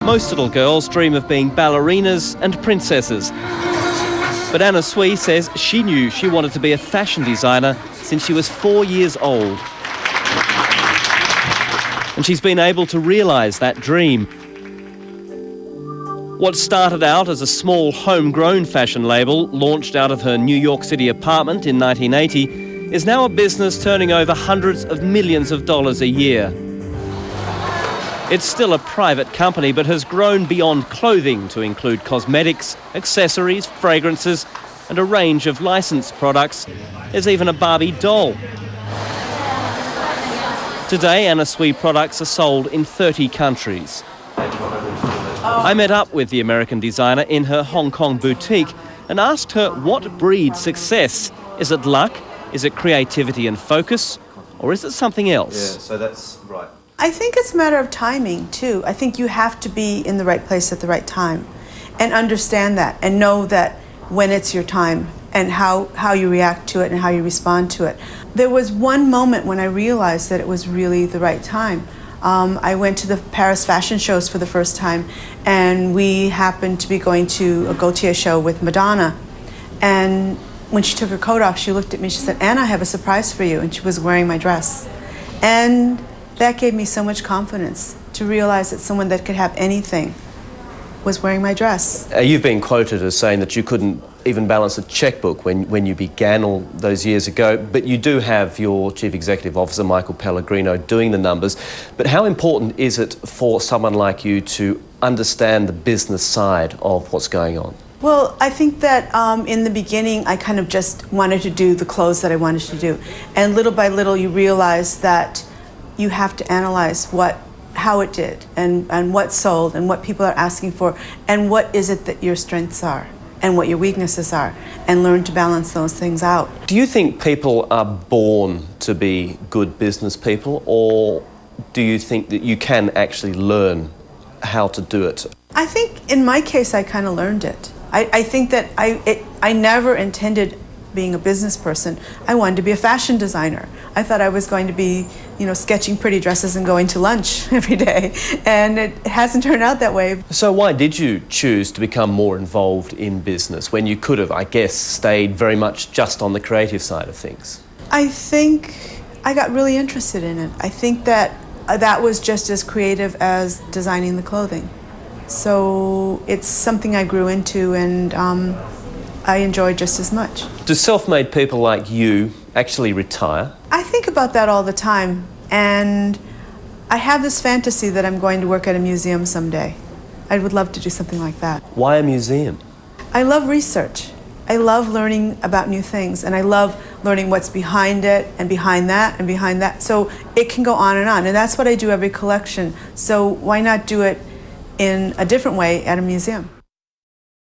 Most little girls dream of being ballerinas and princesses. But Anna Sui says she knew she wanted to be a fashion designer since she was 4 years old. And she's been able to realise that dream. What started out as a small homegrown fashion label launched out of her New York City apartment in 1980 is now a business turning over hundreds of millions of dollars a year. It's still a private company, but has grown beyond clothing to include cosmetics, accessories, fragrances, and a range of licensed products. There's even a Barbie doll. Today, Anna Sui products are sold in 30 countries. I met up with the American designer in her Hong Kong boutique and asked her what breeds success. Is it luck? Is it creativity and focus? Or is it something else? Yeah, so that's right. I think it's a matter of timing, too. I think you have to be in the right place at the right time and understand that and know that when it's your time and how you react to it and how you respond to it. There was one moment when I realized that it was really the right time. I went to the Paris fashion shows for the first time, and we happened to be going to a Gaultier show with Madonna. And when she took her coat off, she looked at me, she said, "Anna, I have a surprise for you." And she was wearing my dress. And that gave me so much confidence to realize that someone that could have anything was wearing my dress. You've been quoted as saying that you couldn't even balance a checkbook when you began all those years ago, but you do have your Chief Executive Officer, Michael Pellegrino, doing the numbers. But how important is it for someone like you to understand the business side of what's going on? Well, I think that in the beginning, I kind of just wanted to do the clothes that I wanted to do. And little by little, you realize that you have to analyze how it did and what sold and what people are asking for and what is it that your strengths are and what your weaknesses are, and learn to balance those things out. Do you think people are born to be good business people, or do you think that you can actually learn how to do it? I think in my case, I kind of learned it. I think that I never intended being a business person. I wanted to be a fashion designer. I thought I was going to be, sketching pretty dresses and going to lunch every day. And it hasn't turned out that way. So why did you choose to become more involved in business when you could have, I guess, stayed very much just on the creative side of things? I think I got really interested in it. I think that that was just as creative as designing the clothing. So it's something I grew into, and I enjoy just as much. Do self-made people like you actually retire? I think about that all the time, and I have this fantasy that I'm going to work at a museum someday. I would love to do something like that. Why a museum? I love research. I love learning about new things, and I love learning what's behind it and behind that and behind that. So it can go on, and that's what I do every collection. So why not do it in a different way at a museum?